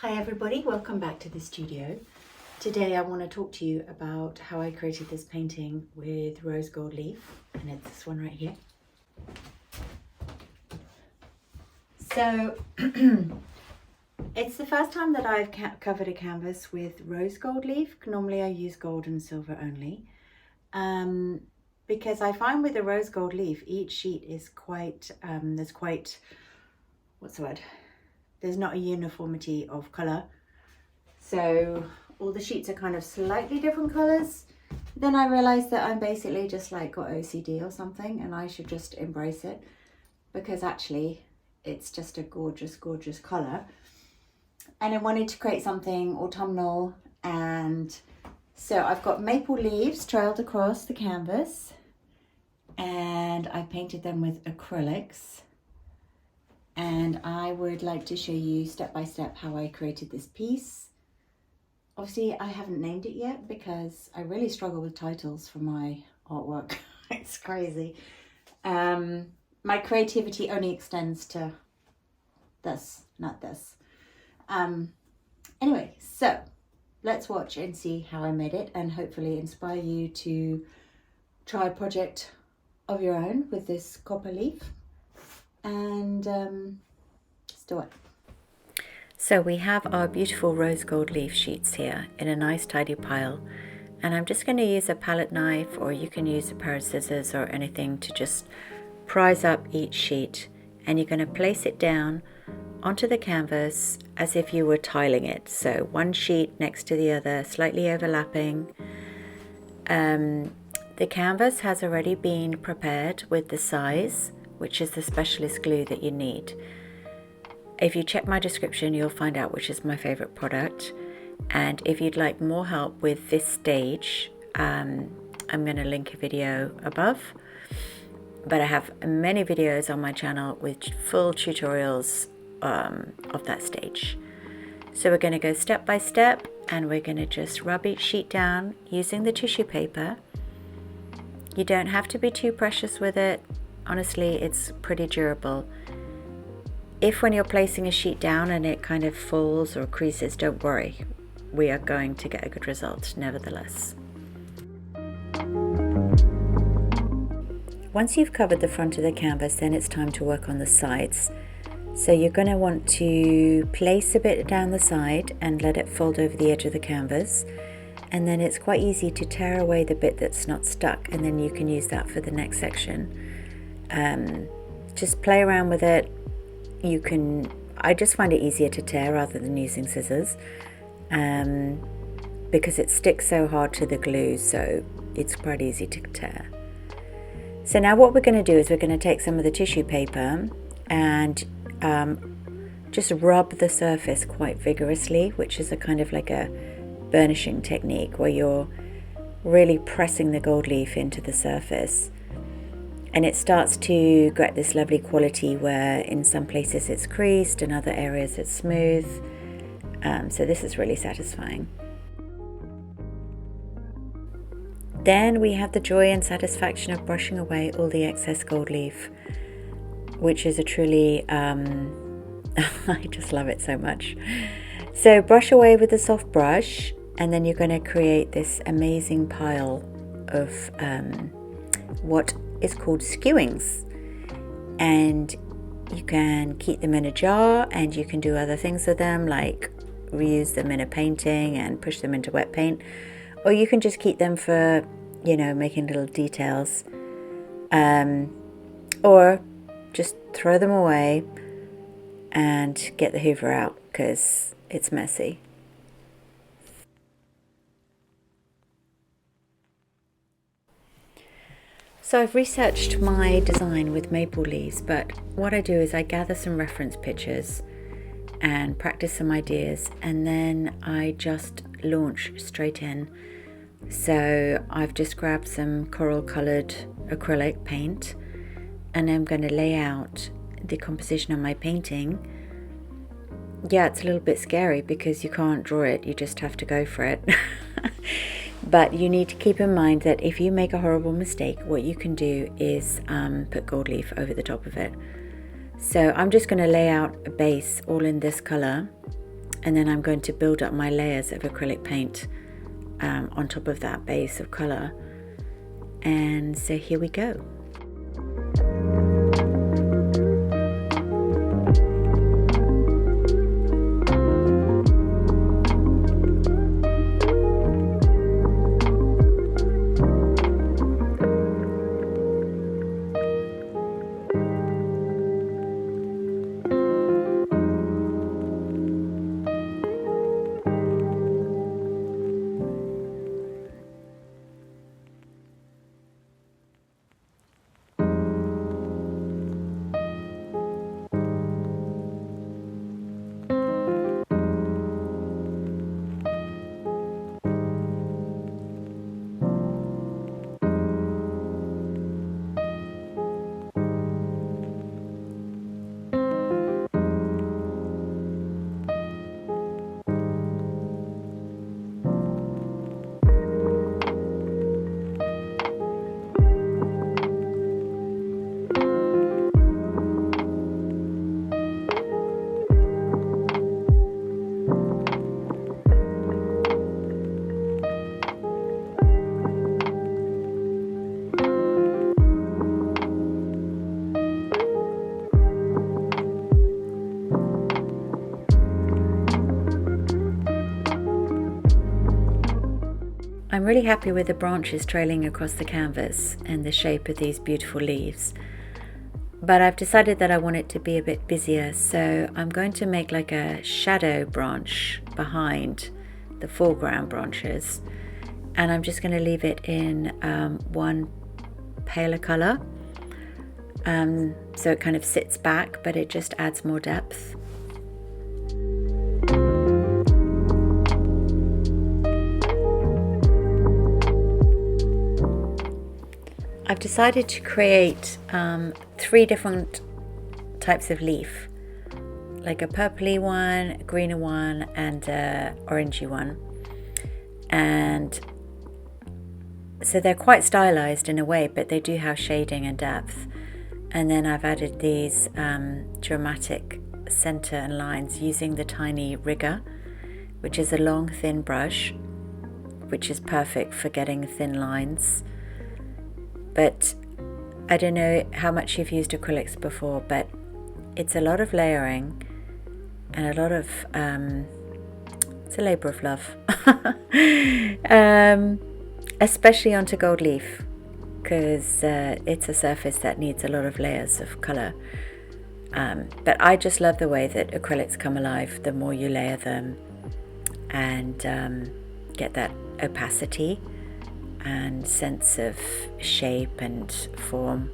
Hi everybody, welcome back to the studio. Today I want to talk to you about how I created this painting with rose gold leaf, and it's this one right here. So it's the first time that I've covered a canvas with rose gold leaf. Normally I use gold and silver only, because I find with a rose gold leaf each sheet is quite, what's the word? There's not a uniformity of colour. So all the sheets are kind of slightly different colours. Then I realised that I'm basically just like got OCD or something, and I should just embrace it, because actually it's just a gorgeous, gorgeous colour. And I wanted to create something autumnal, and so I've got maple leaves trailed across the canvas, and I painted them with acrylics. And I would like to show you step by step how I created this piece. Obviously I haven't named it yet because I really struggle with titles for my artwork. It's crazy. My creativity only extends to this, not this. Anyway, so let's watch and see how I made it, and hopefully inspire you to try a project of your own with this copper leaf. And let's do it. So we have our beautiful rose gold leaf sheets here in a nice tidy pile, and I'm just going to use a palette knife, or you can use a pair of scissors or anything to just prise up each sheet, and you're going to place it down onto the canvas as if you were tiling it. So one sheet next to the other, slightly overlapping. The canvas has already been prepared with the size, which is the specialist glue that you need. If you check my description, you'll find out which is my favorite product. And if you'd like more help with this stage, I'm going to link a video above. But I have many videos on my channel with full tutorials of that stage. So we're going to go step by step, and we're going to just rub each sheet down using the tissue paper. You don't have to be too precious with it. Honestly, it's pretty durable. If when you're placing a sheet down and it kind of falls or creases, don't worry. We are going to get a good result nevertheless. Once you've covered the front of the canvas, then it's time to work on the sides. So you're going to want to place a bit down the side and let it fold over the edge of the canvas. And then it's quite easy to tear away the bit that's not stuck, and then you can use that for the next section. Just play around with it. I just find it easier to tear rather than using scissors, because it sticks so hard to the glue, so it's quite easy to tear. So now what we're going to do is we're going to take some of the tissue paper and just rub the surface quite vigorously, which is a kind of like a burnishing technique where you're really pressing the gold leaf into the surface. And it starts to get this lovely quality where in some places it's creased, in other areas it's smooth. So this is really satisfying. Then we have the joy and satisfaction of brushing away all the excess gold leaf, which is a truly, I just love it so much. So brush away with a soft brush, and then you're going to create this amazing pile of what is called skewings, and you can keep them in a jar, and you can do other things with them, like reuse them in a painting and push them into wet paint, or you can just keep them for, you know, making little details, or just throw them away and get the Hoover out because it's messy. So I've researched my design with maple leaves, but what I do is I gather some reference pictures and practice some ideas, and then I just launch straight in. So I've just grabbed some coral coloured acrylic paint, and I'm going to lay out the composition of my painting. Yeah, it's a little bit scary because you can't draw it, you just have to go for it. But you need to keep in mind that if you make a horrible mistake, what you can do is put gold leaf over the top of it. So I'm just going to lay out a base all in this colour, and then I'm going to build up my layers of acrylic paint on top of that base of colour. And so here we go. I'm really happy with the branches trailing across the canvas and the shape of these beautiful leaves, but I've decided that I want it to be a bit busier, so I'm going to make like a shadow branch behind the foreground branches, and I'm just going to leave it in one paler colour, so it kind of sits back, but it just adds more depth. I've decided to create 3 different types of leaf, like a purpley one, a greener one, and an orangey one. And so they're quite stylized in a way, but they do have shading and depth. And then I've added these dramatic center and lines using the tiny rigger, which is a long thin brush, which is perfect for getting thin lines. But I don't know how much you've used acrylics before, but it's a lot of layering and a lot of, it's a labour of love, especially onto gold leaf, because it's a surface that needs a lot of layers of colour. But I just love the way that acrylics come alive the more you layer them and get that opacity and sense of shape and form.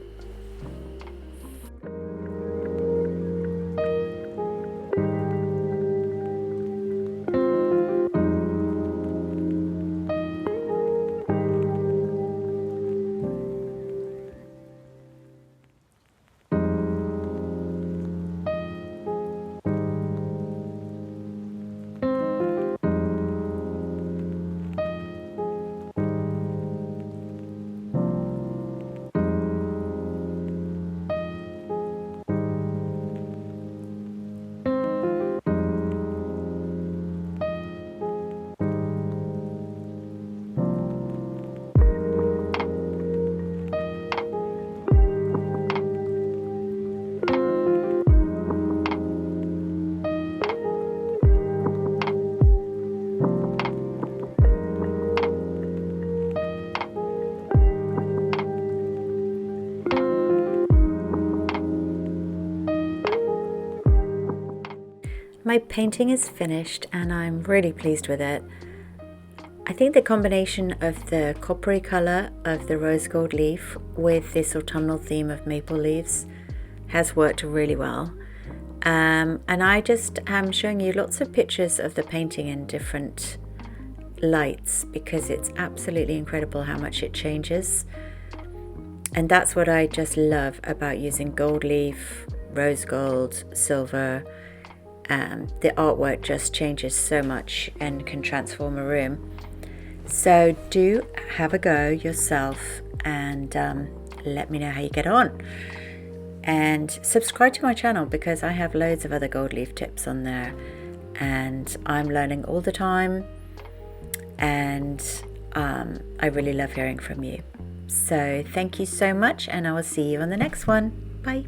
My painting is finished and I'm really pleased with it. I think the combination of the coppery colour of the rose gold leaf with this autumnal theme of maple leaves has worked really well. And I just am showing you lots of pictures of the painting in different lights because it's absolutely incredible how much it changes. And that's what I just love about using gold leaf, rose gold, silver. The artwork just changes so much and can transform a room. So do have a go yourself and let me know how you get on. And subscribe to my channel because I have loads of other gold leaf tips on there. and I'm learning all the time, and I really love hearing from you. So thank you so much, and I will see you on the next one. Bye.